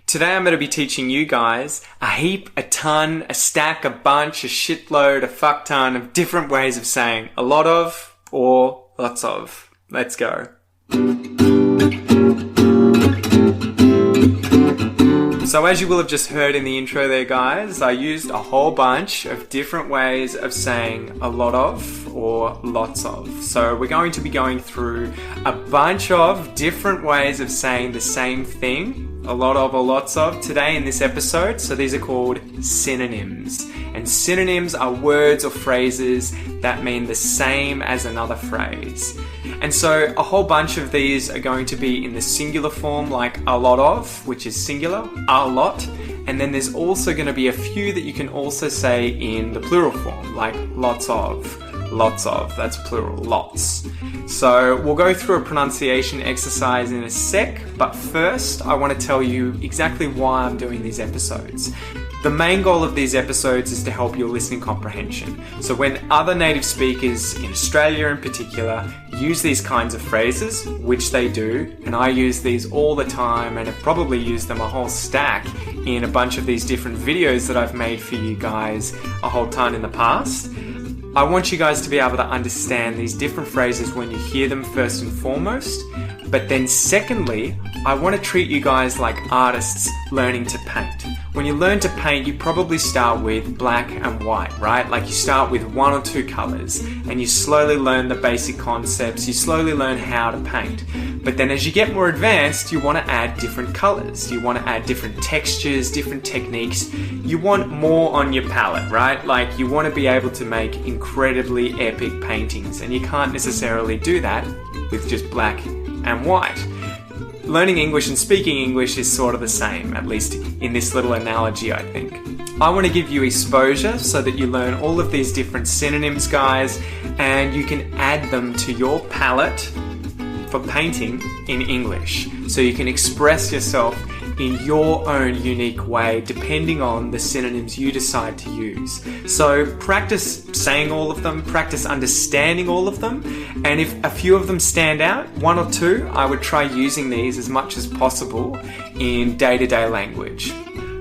Today I'm going to be teaching you guys a heap, a ton, a stack, a bunch, a shitload, a fuck ton of different ways of saying a lot of or lots of. Let's go. So as you will have just heard in the intro there, guys, I used a whole bunch of different ways of saying a lot of or lots of. So we're going to be going through a bunch of different ways of saying the same thing, a lot of or lots of, today in this episode. So these are called synonyms. And synonyms are words or phrases that mean the same as another phrase. And so a whole bunch of these are going to be in the singular form, like a lot of, which is singular, a lot. And then there's also going to be a few that you can also say in the plural form, like lots of, that's plural, lots. So we'll go through a pronunciation exercise in a sec, but first I want to tell you exactly why I'm doing these episodes. The main goal of these episodes is to help your listening comprehension. So when other native speakers in Australia in particular use these kinds of phrases, which they do, and I use these all the time and have probably used them a whole stack in a bunch of these different videos that I've made for you guys a whole ton in the past, I want you guys to be able to understand these different phrases when you hear them first and foremost. But then secondly, I want to treat you guys like artists learning to paint. When you learn to paint, you probably start with black and white, right? Like you start with one or two colors and you slowly learn the basic concepts, you slowly learn how to paint. But then as you get more advanced, you want to add different colors, you want to add different textures, different techniques. You want more on your palette, right? Like you want to be able to make incredibly epic paintings, and you can't necessarily do that with just black and white. Learning English and speaking English is sort of the same, at least in this little analogy, I think. I want to give you exposure so that you learn all of these different synonyms, guys, and you can add them to your palette for painting in English. So you can express yourself in your own unique way, depending on the synonyms you decide to use. So practice saying all of them, practice understanding all of them, and if a few of them stand out, one or two, I would try using these as much as possible in day-to-day language.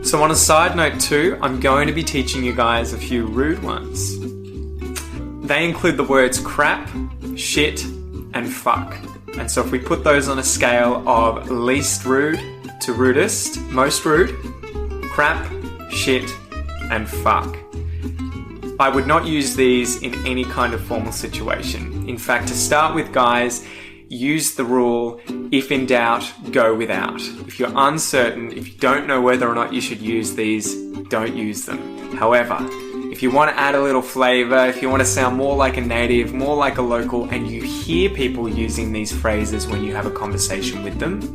So on a side note too, I'm going to be teaching you guys a few rude ones. They include the words crap, shit, and fuck. And so if we put those on a scale of least rude to rudest, most rude, crap, shit, and fuck. I would not use these in any kind of formal situation. In fact, to start with, guys, use the rule, if in doubt, go without. If you're uncertain, if you don't know whether or not you should use these, don't use them. However, if you want to add a little flavor, if you want to sound more like a native, more like a local, and you hear people using these phrases when you have a conversation with them,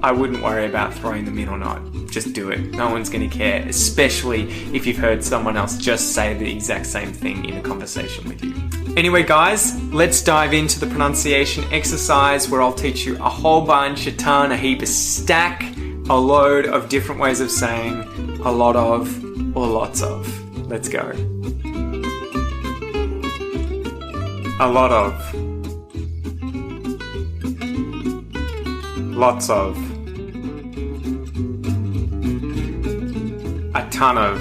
I wouldn't worry about throwing them in or not. Just do it. No one's going to care, especially if you've heard someone else just say the exact same thing in a conversation with you. Anyway, guys, let's dive into the pronunciation exercise where I'll teach you a whole bunch, a ton, a heap, a stack, a load of different ways of saying a lot of or lots of. Let's go. A lot of. Lots of. A ton of.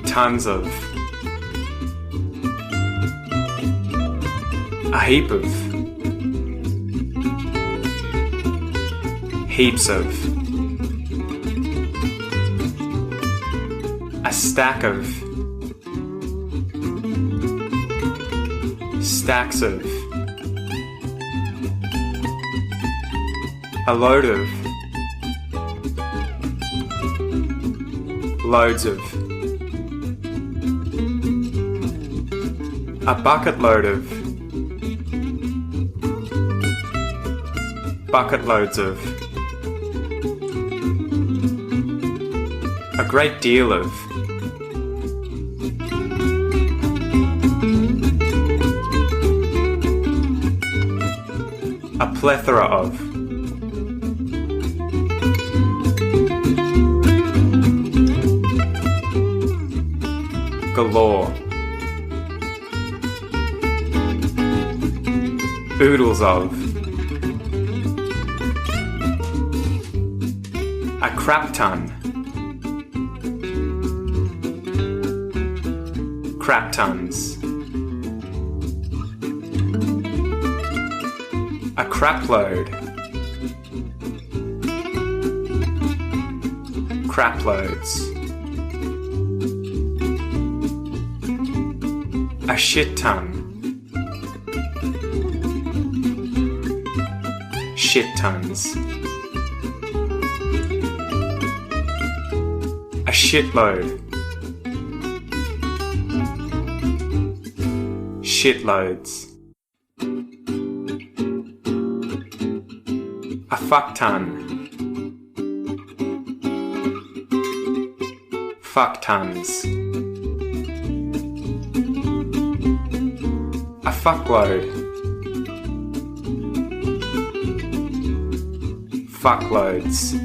Tons of. A heap of. Heaps of. A stack of. Stacks of. A load of. Loads of. A bucket load of. Bucket loads of. A great deal of. A plethora of. Galore. Oodles of. A crap ton. Crap tons. A crap load. Crap loads. A shit ton. Shit tons. A shitload. Shitloads. A fuck ton. Fuck tons. A fuckload. Fuckloads.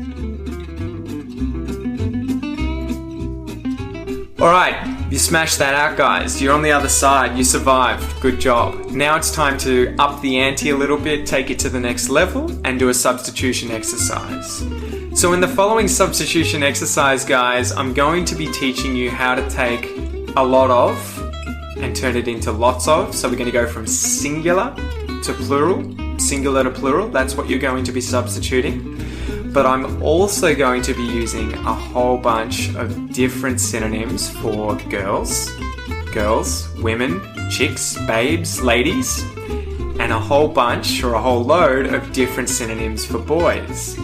Alright, you smashed that out, guys. You're on the other side. You survived. Good job. Now it's time to up the ante a little bit, take it to the next level, and do a substitution exercise. So in the following substitution exercise, guys, I'm going to be teaching you how to take a lot of and turn it into lots of. So we're going to go from singular to plural, singular to plural. That's what you're going to be substituting. But I'm also going to be using a whole bunch of different synonyms for girls, women, chicks, babes, ladies, and a whole bunch or a whole load of different synonyms for boys.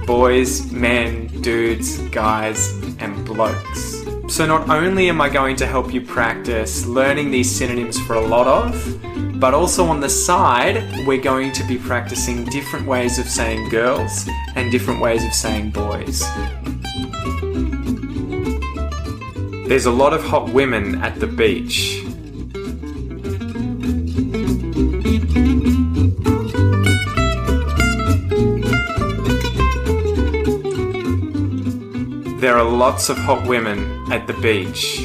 Boys, men, dudes, guys, and blokes. So not only am I going to help you practice learning these synonyms for a lot of, but also on the side, we're going to be practicing different ways of saying girls and different ways of saying boys. There's a lot of hot women at the beach. There are lots of hot women at the beach.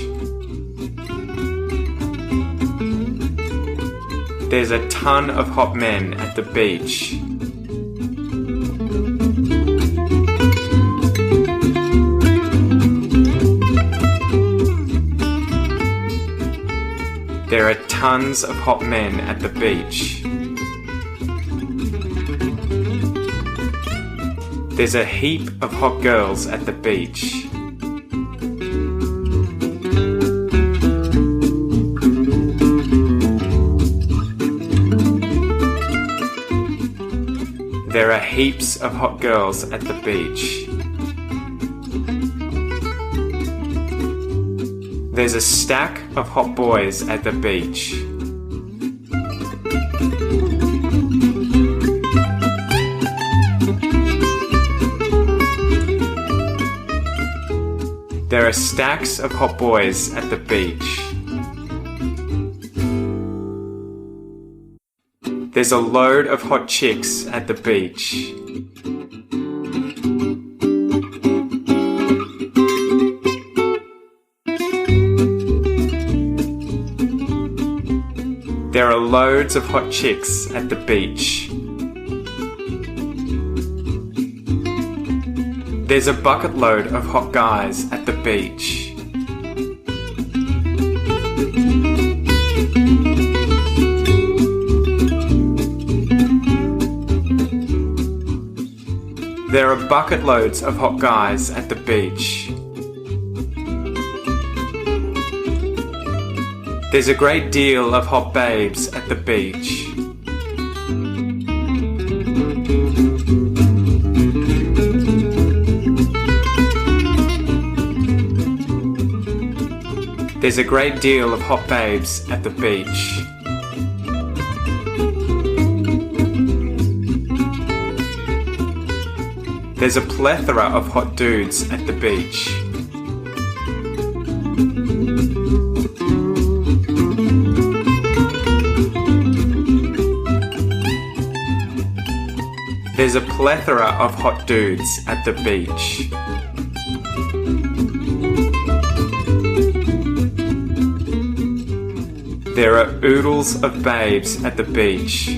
There's a ton of hot men at the beach. There are tons of hot men at the beach. There's a heap of hot girls at the beach. There are heaps of hot girls at the beach. There's a stack of hot boys at the beach. There are stacks of hot boys at the beach. There's a load of hot chicks at the beach. There are loads of hot chicks at the beach. There's a bucket load of hot guys at the beach. There are bucket loads of hot guys at the beach. There's a great deal of hot babes at the beach. There's a great deal of hot babes at the beach. There's a plethora of hot dudes at the beach. There's a plethora of hot dudes at the beach. There are oodles of babes at the beach.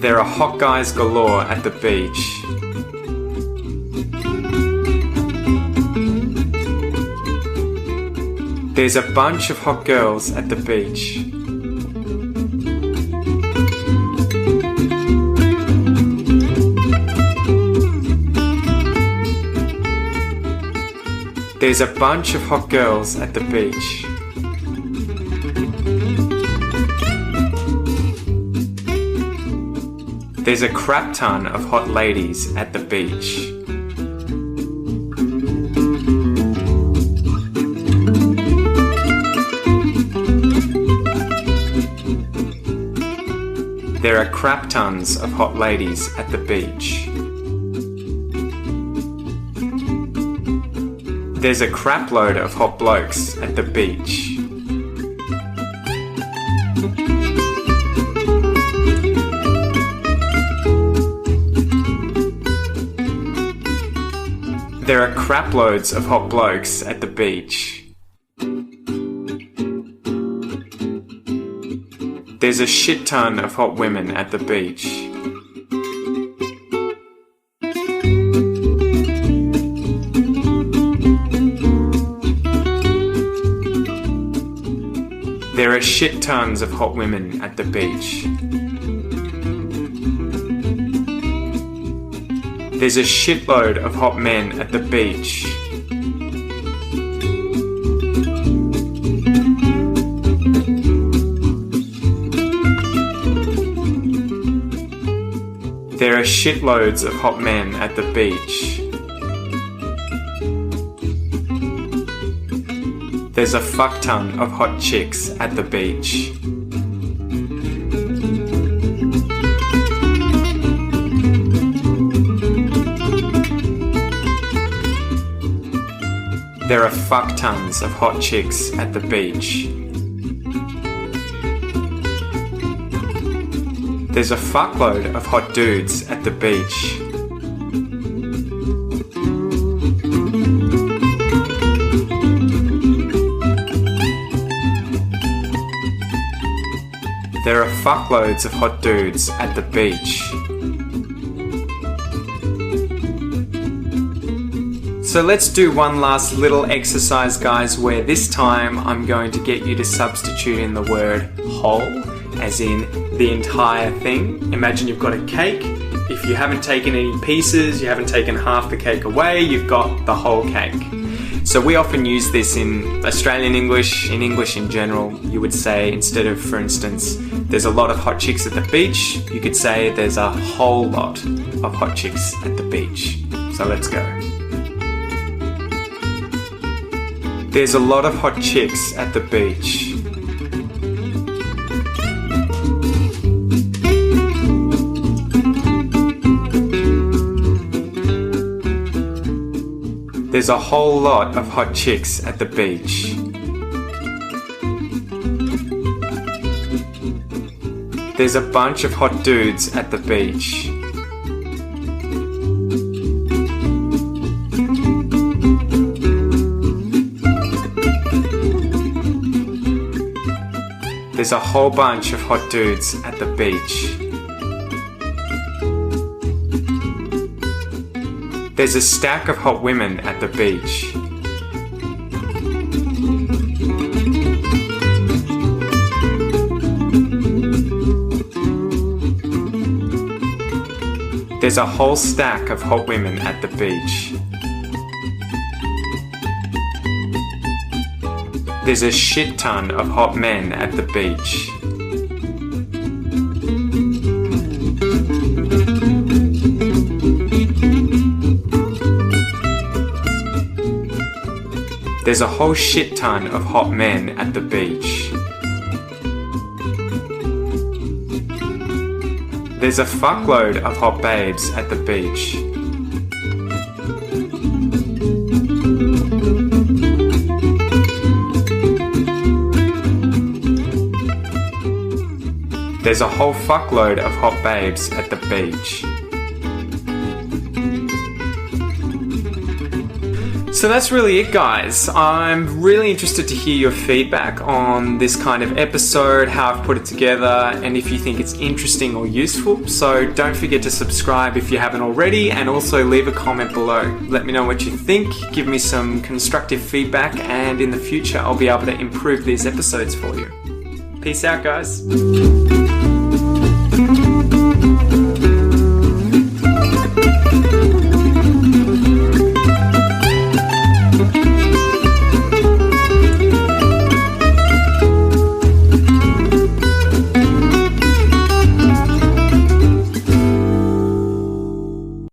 There are hot guys galore at the beach. There's a bunch of hot girls at the beach. There's a bunch of hot girls at the beach. There's a crap ton of hot ladies at the beach. There are crap tons of hot ladies at the beach. There's a crap load of hot blokes at the beach. There are crap loads of hot blokes at the beach. There's a shit ton of hot women at the beach. There are shit tons of hot women at the beach. There's a shitload of hot men at the beach. There are shitloads of hot men at the beach. There's a fuck ton of hot chicks at the beach. There are fuck tons of hot chicks at the beach. There's a fuckload of hot dudes at the beach. There are fuckloads of hot dudes at the beach. So let's do one last little exercise, guys, where this time I'm going to get you to substitute in the word whole, as in the entire thing. Imagine you've got a cake. If you haven't taken any pieces, you haven't taken half the cake away, you've got the whole cake. So we often use this in Australian English, in English in general. You would say, instead of, for instance, there's a lot of hot chicks at the beach, you could say there's a whole lot of hot chicks at the beach. So let's go. There's a lot of hot chicks at the beach. There's a whole lot of hot chicks at the beach. There's a bunch of hot dudes at the beach. There's a whole bunch of hot dudes at the beach. There's a stack of hot women at the beach. There's a whole stack of hot women at the beach. There's a shit ton of hot men at the beach. There's a whole shit ton of hot men at the beach. There's a fuckload of hot babes at the beach. There's a whole fuckload of hot babes at the beach. So that's really it, guys. I'm really interested to hear your feedback on this kind of episode, how I've put it together, and if you think it's interesting or useful. So don't forget to subscribe if you haven't already, and also leave a comment below. Let me know what you think, give me some constructive feedback, and in the future I'll be able to improve these episodes for you. Peace out, guys.